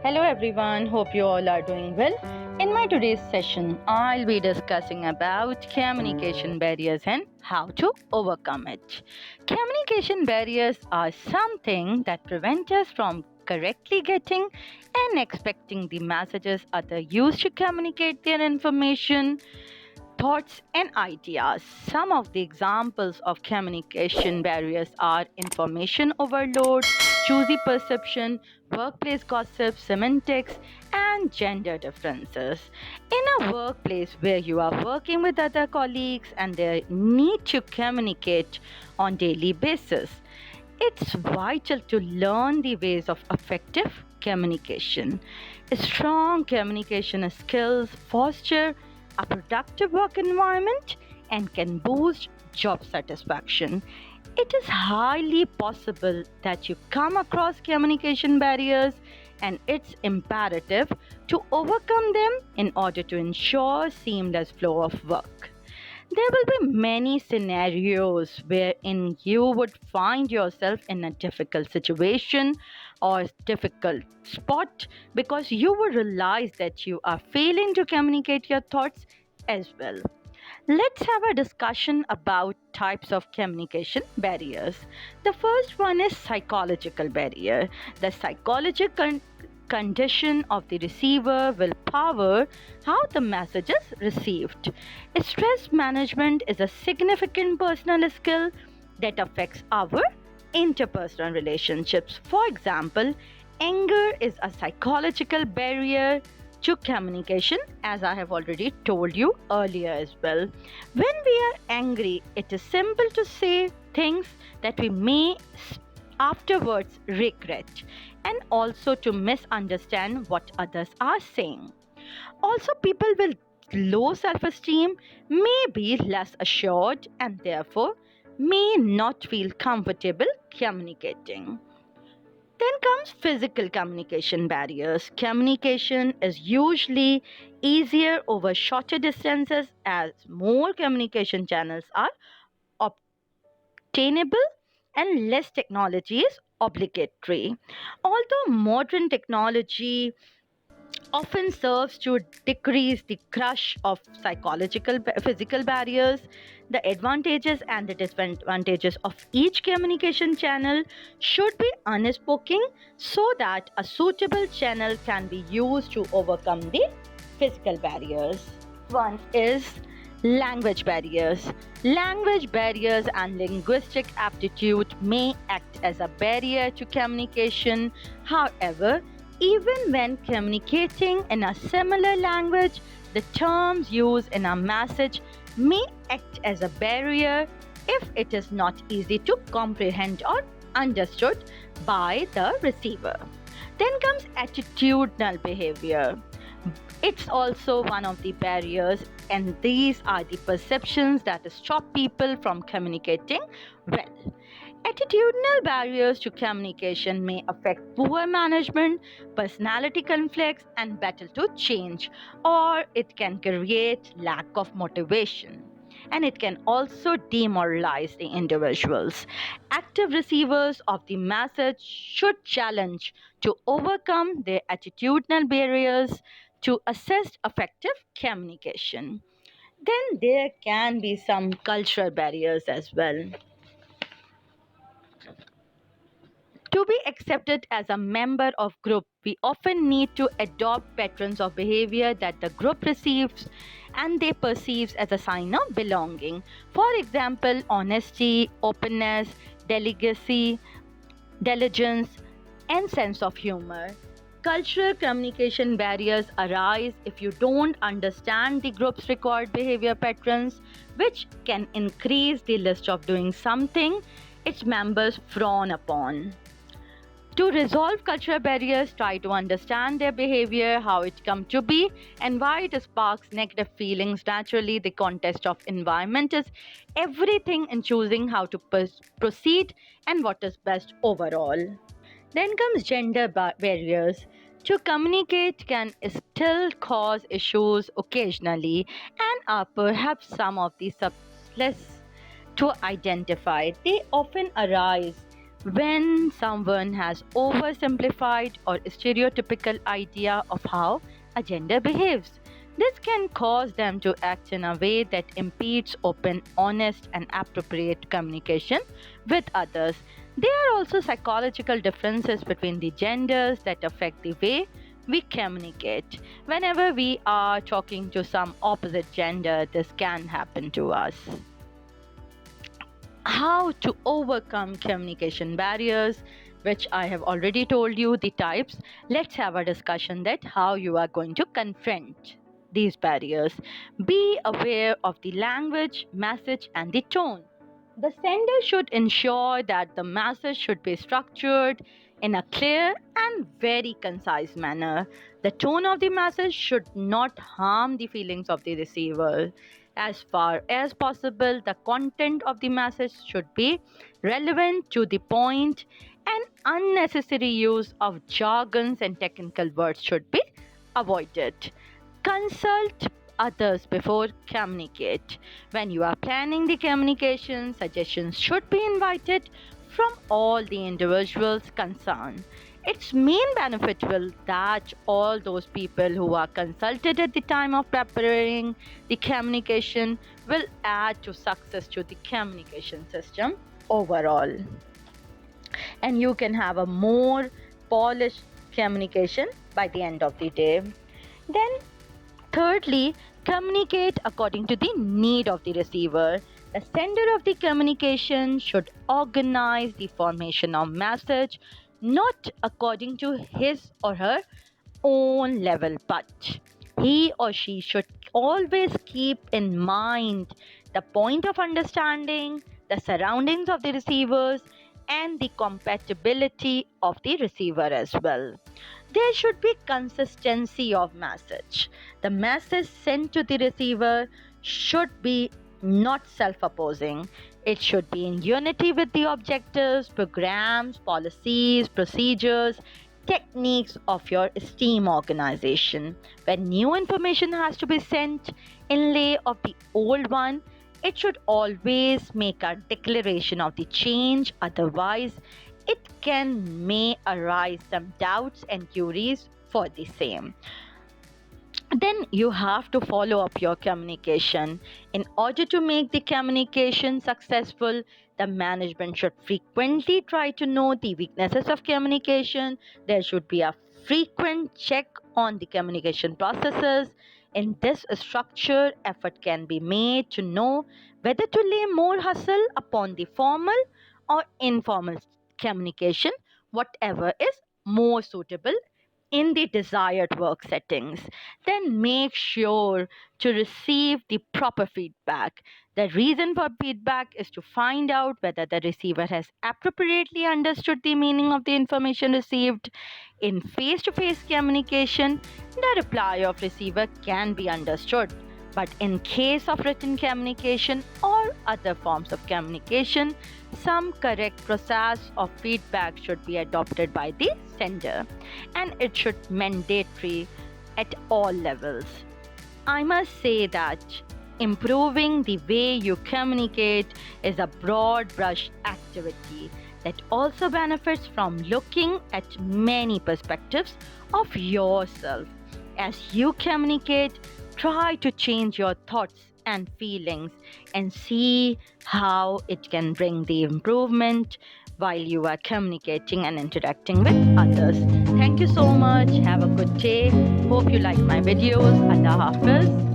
Hello everyone, hope you all are doing well. In my today's session, I'll be discussing about communication barriers and how to overcome it. Communication barriers are something that prevent us from correctly getting and expecting the messages others use to communicate their information, thoughts and ideas. Some of the examples of communication barriers are information overload, choosy perception, workplace gossip, semantics, and gender differences. In a workplace where you are working with other colleagues and they need to communicate on daily basis, it's vital to learn the ways of effective communication. Strong communication skills foster a productive work environment and can boost job satisfaction. It is highly possible that you come across communication barriers, and it's imperative to overcome them in order to ensure seamless flow of work. There will be many scenarios wherein you would find yourself in a difficult situation or difficult spot because you will realize that you are failing to communicate your thoughts as well. Let's have a discussion about types of communication barriers. The first one is psychological barrier. The psychological condition of the receiver will power how the message is received. Stress management is a significant personal skill that affects our interpersonal relationships. For example, anger is a psychological barrier to communication, as I have already told you earlier as well. When we are angry, it is simple to say things that we may afterwards regret, and also to misunderstand what others are saying. Also, people with low self esteem may be less assured and therefore may not feel comfortable communicating. Then comes physical communication barriers. Communication is usually easier over shorter distances as more communication channels are obtainable and less technology is obligatory. Although modern technology often serves to decrease the crush of physical barriers, the advantages and the disadvantages of each communication channel should be unspoken so that a suitable channel can be used to overcome the physical barriers. One is language barriers. Language barriers and linguistic aptitude may act as a barrier to communication. However, even when communicating in a similar language, the terms used in a message may act as a barrier if it is not easy to comprehend or understood by the receiver. Then comes attitudinal behavior. It's also one of the barriers, and these are the perceptions that stop people from communicating well. Attitudinal barriers to communication may affect poor management, personality conflicts, and battle to change, or it can create lack of motivation. And it can also demoralize the individuals. Active receivers of the message should challenge to overcome their attitudinal barriers to assist effective communication. Then there can be some cultural barriers as well. To be accepted as a member of group, we often need to adopt patterns of behavior that the group receives and they perceives as a sign of belonging. For example, honesty, openness, delicacy, diligence, and sense of humor. Cultural communication barriers arise if you don't understand the group's required behavior patterns, which can increase the list of doing something its members frown upon. To resolve cultural barriers, try to understand their behavior, how it come to be, and why it sparks negative feelings. Naturally, the context of environment is everything in choosing how to proceed and what is best overall. Then comes gender barriers. To communicate can still cause issues occasionally and are perhaps some of the subtlest to identify. They often arise when someone has oversimplified or stereotypical idea of how a gender behaves. This can cause them to act in a way that impedes open, honest, and appropriate communication with others. There are also psychological differences between the genders that affect the way we communicate. Whenever we are talking to some opposite gender, this can happen to us. How to overcome communication barriers, which I have already told you the types. Let's have a discussion that how you are going to confront these barriers. Be aware of the language, message, and the tone. The sender should ensure that the message should be structured in a clear and very concise manner. The tone of the message should not harm the feelings of the receiver. As far as possible, the content of the message should be relevant to the point, and unnecessary use of jargons and technical words should be avoided. Consult others before communicate. When you are planning the communication, suggestions should be invited from all the individuals concerned. Its main benefit will that all those people who are consulted at the time of preparing the communication will add to success to the communication system overall, and you can have a more polished communication by the end of the day. Then thirdly, communicate according to the need of the receiver. The sender of the communication should organize the formation of message not according to his or her own level, but he or she should always keep in mind the point of understanding, the surroundings of the receivers, and the compatibility of the receiver as well. There should be consistency of message. The message sent to the receiver should be not self-opposing. It should be in unity with the objectives, programs, policies, procedures, techniques of your STEAM organization. When new information has to be sent in lay of the old one, it should always make a declaration of the change, otherwise it can may arise some doubts and queries for the same. Then you have to follow up your communication. In order to make the communication successful, the management should frequently try to know the weaknesses of communication. There should be a frequent check on the communication processes. In this structure, effort can be made to know whether to lay more hustle upon the formal or informal communication, whatever is more suitable in the desired work settings. Then make sure to receive the proper feedback. The reason for feedback is to find out whether the receiver has appropriately understood the meaning of the information received. In face to face communication, the reply of receiver can be understood. But in case of written communication or other forms of communication, some correct process of feedback should be adopted by the sender, and it should be mandatory at all levels. I must say that improving the way you communicate is a broad brush activity that also benefits from looking at many perspectives of yourself. As you communicate, try to change your thoughts and feelings and see how it can bring the improvement while you are communicating and interacting with others. Thank you so much. Have a good day. Hope you like my videos. Allah Hafiz.